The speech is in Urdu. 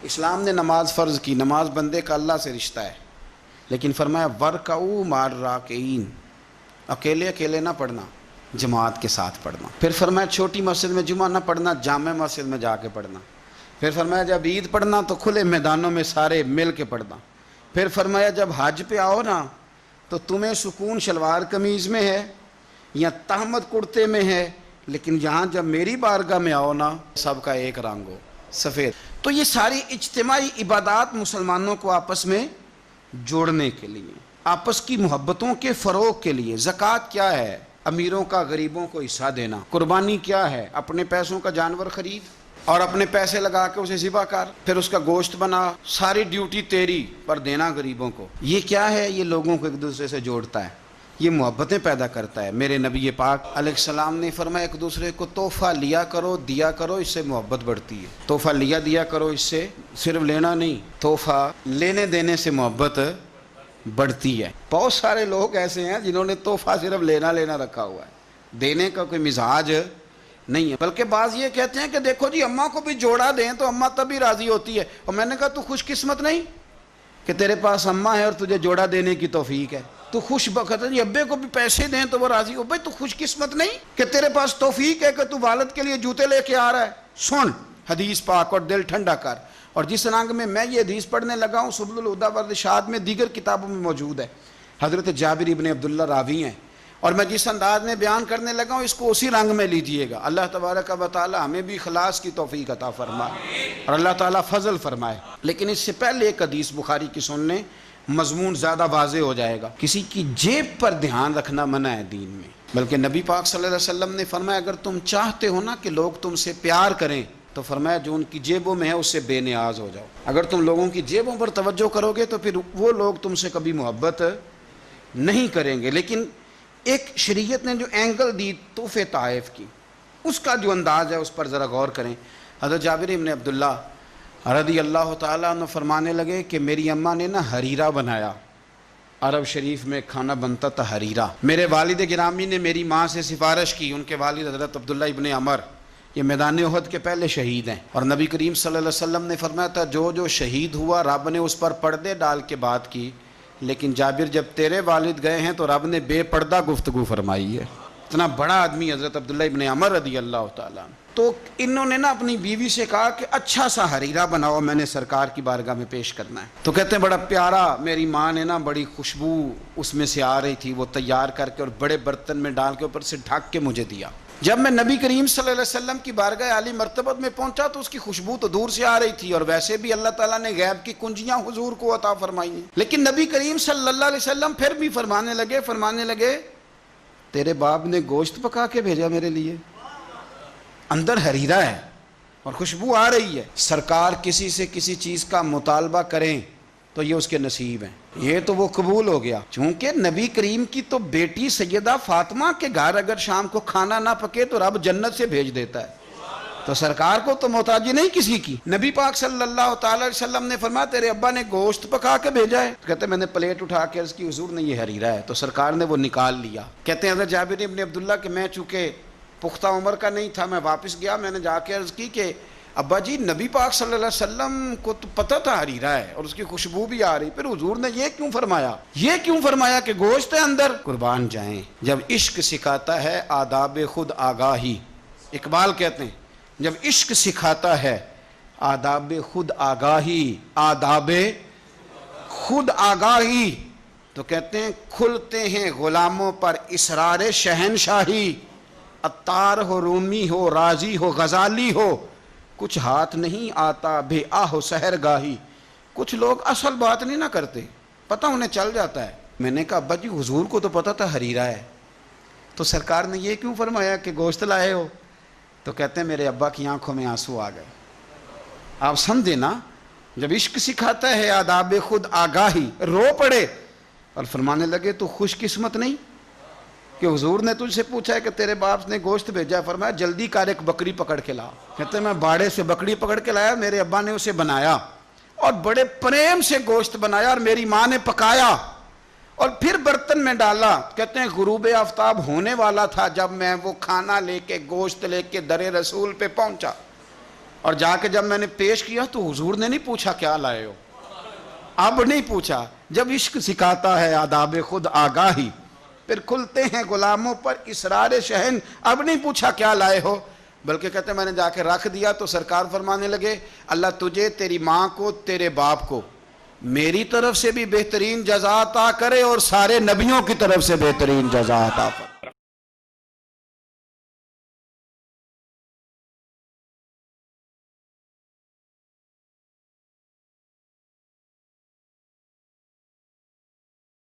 اسلام نے نماز فرض کی، نماز بندے کا اللہ سے رشتہ ہے، لیکن فرمایا ورکعوا مع الراکعین، اکیلے اکیلے نہ پڑھنا، جماعت کے ساتھ پڑھنا۔ پھر فرمایا چھوٹی مسجد میں جمعہ نہ پڑھنا، جامع مسجد میں جا کے پڑھنا۔ پھر فرمایا جب عید پڑھنا تو کھلے میدانوں میں سارے مل کے پڑھنا۔ پھر فرمایا جب حج پہ آؤ نا تو تمہیں سکون شلوار قمیض میں ہے یا تہمت کرتے میں ہے، لیکن یہاں جب میری بارگاہ میں آؤ نا سب کا ایک رنگ ہو، سفید۔ تو یہ ساری اجتماعی عبادات مسلمانوں کو آپس میں جوڑنے کے لیے، آپس کی محبتوں کے فروغ کے لیے۔ زکوٰۃ کیا ہے؟ امیروں کا غریبوں کو حصہ دینا۔ قربانی کیا ہے؟ اپنے پیسوں کا جانور خرید اور اپنے پیسے لگا کے اسے ذبح کر، پھر اس کا گوشت بنا، ساری ڈیوٹی تیری پر دینا غریبوں کو۔ یہ کیا ہے؟ یہ لوگوں کو ایک دوسرے سے جوڑتا ہے، یہ محبتیں پیدا کرتا ہے۔ میرے نبی پاک علیہ السلام نے فرمایا ایک دوسرے کو تحفہ لیا کرو، دیا کرو، اس سے محبت بڑھتی ہے۔ تحفہ لیا دیا کرو، اس سے صرف لینا نہیں، تحفہ لینے دینے سے محبت بڑھتی ہے۔ بہت سارے لوگ ایسے ہیں جنہوں نے تحفہ صرف لینا رکھا ہوا ہے، دینے کا کوئی مزاج نہیں ہے۔ بلکہ بعض یہ کہتے ہیں کہ دیکھو جی اماں کو بھی جوڑا دیں تو اماں تبھی راضی ہوتی ہے۔ اور میں نے کہا تو خوش قسمت نہیں کہ تیرے پاس اماں ہے اور تجھے جوڑا دینے کی توفیق ہے؟ تو خوش بخت ہے جی ابے کو بھی پیسے دیں تو وہ راضی ہو۔ بھائی تو خوش قسمت نہیں کہ تیرے پاس توفیق ہے کہ تو والد کے لیے جوتے لے کے آ رہا ہے؟ سن حدیث پاک اور دل ٹھنڈا کر۔ اور جس رنگ میں یہ حدیث پڑھنے لگا ہوں سبل الہدیٰ والارشاد میں دیگر کتابوں میں موجود ہے، حضرت جابر ابن عبداللہ راوی ہیں، اور میں جس انداز میں بیان کرنے لگا ہوں اس کو اسی رنگ میں لیجئے گا۔ اللہ تبارک و تعالی ہمیں بھی اخلاص کی توفیق عطا فرمائے اور اللہ تعالیٰ فضل فرمائے۔ لیکن اس سے پہلے ایک حدیث بخاری کی سن لیں، مضمون زیادہ واضح ہو جائے گا۔ کسی کی جیب پر دھیان رکھنا منع ہے دین میں، بلکہ نبی پاک صلی اللہ علیہ وسلم نے فرمایا اگر تم چاہتے ہو نا کہ لوگ تم سے پیار کریں تو فرمایا جو ان کی جیبوں میں ہے اس سے بے نیاز ہو جاؤ۔ اگر تم لوگوں کی جیبوں پر توجہ کرو گے تو پھر وہ لوگ تم سے کبھی محبت نہیں کریں گے۔ لیکن ایک شریعت نے جو اینگل دی تحفے طائف کی، اس کا جو انداز ہے اس پر ذرا غور کریں۔ حضرت جابر ابن عبداللہ رضی اللہ تعالیٰ عنہ فرمانے لگے کہ میری اماں نے نا حریرہ بنایا، عرب شریف میں کھانا بنتا تھا حریرہ۔ میرے والد گرامی نے میری ماں سے سفارش کی، ان کے والد حضرت عبداللہ ابن عمر یہ میدان احد کے پہلے شہید ہیں، اور نبی کریم صلی اللہ علیہ وسلم نے فرمایا تھا جو شہید ہوا رب نے اس پر پردے ڈال کے بات کی، لیکن جابر جب تیرے والد گئے ہیں تو رب نے بے پردہ گفتگو فرمائی ہے۔ اتنا بڑا آدمی حضرت عبداللہ ابن عمر رضی اللہ تعالیٰ۔ تو انہوں نے نا اپنی بیوی سے کہا کہ اچھا سا حریرہ بناؤ، میں نے سرکار کی بارگاہ میں پیش کرنا ہے۔ تو کہتے ہیں بڑا پیارا، میری ماں نے نا بڑی خوشبو اس میں سے آ رہی تھی، وہ تیار کر کے اور بڑے برتن میں ڈال کے اوپر سے ڈھک کے مجھے دیا۔ جب میں نبی کریم صلی اللہ علیہ وسلم کی بارگاہ عالی مرتبت میں پہنچا تو اس کی خوشبو تو دور سے آ رہی تھی، اور ویسے بھی اللہ تعالیٰ نے غیب کی کنجیاں حضور کو عطا فرمائی ہیں۔ لیکن نبی کریم صلی اللہ علیہ وسلم پھر بھی فرمانے لگے تیرے باپ نے گوشت پکا کے بھیجا میرے لیے، اندر حریرہ ہے اور خوشبو آ رہی ہے۔ سرکار کسی سے کسی چیز کا مطالبہ کریں تو یہ اس کے نصیب ہیں، یہ تو وہ قبول ہو گیا۔ چونکہ نبی کریم کی تو بیٹی سیدہ فاطمہ کے گھر اگر شام کو کھانا نہ پکے تو رب جنت سے بھیج دیتا ہے، تو سرکار کو تو محتاجی نہیں کسی کی۔ نبی پاک صلی اللہ تعالی علیہ وسلم نے فرمایا تیرے ابا نے گوشت پکا کے بھیجا ہے؟ کہتے میں نے پلیٹ اٹھا کے عرض کی حضور نے یہ حریرہ ہے، تو سرکار نے وہ نکال لیا۔ کہتے ہیں حضرت جابر ابن عبداللہ کہ میں چونکہ پختہ عمر کا نہیں تھا، میں واپس گیا، میں نے جا کے عرض کی کہ ابا جی نبی پاک صلی اللہ علیہ وسلم کو تو پتہ تھا حریرہ ہے اور اس کی خوشبو بھی آ رہی، پھر حضور نے یہ کیوں فرمایا کہ گوشت ہے اندر؟ قربان جائیں، جب عشق سکھاتا ہے آداب خود آگاہی، اقبال کہتے ہیں جب عشق سکھاتا ہے آداب خود آگاہی، آداب خود آگاہی، تو کہتے ہیں کھلتے ہیں غلاموں پر اسرار شہنشاہی، عطار ہو، رومی ہو، رازی ہو، غزالی ہو، کچھ ہاتھ نہیں آتا بے آہ و سحر گاہی۔ کچھ لوگ اصل بات نہیں نہ کرتے، پتہ انہیں چل جاتا ہے۔ میں نے کہا ابا جی حضور کو تو پتہ تھا حریرہ ہے، تو سرکار نے یہ کیوں فرمایا کہ گوشت لائے ہو؟ تو کہتے ہیں میرے ابا کی آنکھوں میں آنسو آ گئے۔ آپ سمجھے نا، جب عشق سکھاتا ہے آداب خود آگاہی، رو پڑے اور فرمانے لگے تو خوش قسمت نہیں کہ حضور نے تجھ سے پوچھا ہے کہ تیرے باپ نے گوشت بھیجا ہے، فرمایا جلدی کر ایک بکری پکڑ کے لا۔ کہتے ہیں میں باڑے سے بکری پکڑ کے لایا، میرے ابا نے اسے بنایا اور بڑے پریم سے گوشت بنایا اور میری ماں نے پکایا اور پھر برتن میں ڈالا۔ کہتے ہیں غروب آفتاب ہونے والا تھا جب میں وہ کھانا لے کے گوشت لے کے در رسول پہ پہنچا، اور جا کے جب میں نے پیش کیا تو حضور نے نہیں پوچھا کیا لائے ہو، اب نہیں پوچھا. جب عشق سکھاتا ہے آداب خود آگاہی، پھر کھلتے ہیں غلاموں پر اسرار شہن. اب نہیں پوچھا کیا لائے ہو، بلکہ کہتے ہیں میں نے جا کے رکھ دیا تو سرکار فرمانے لگے اللہ تجھے، تیری ماں کو، تیرے باپ کو میری طرف سے بھی بہترین جزا عطا کرے اور سارے نبیوں کی طرف سے بہترین جزا عطا فرمائے.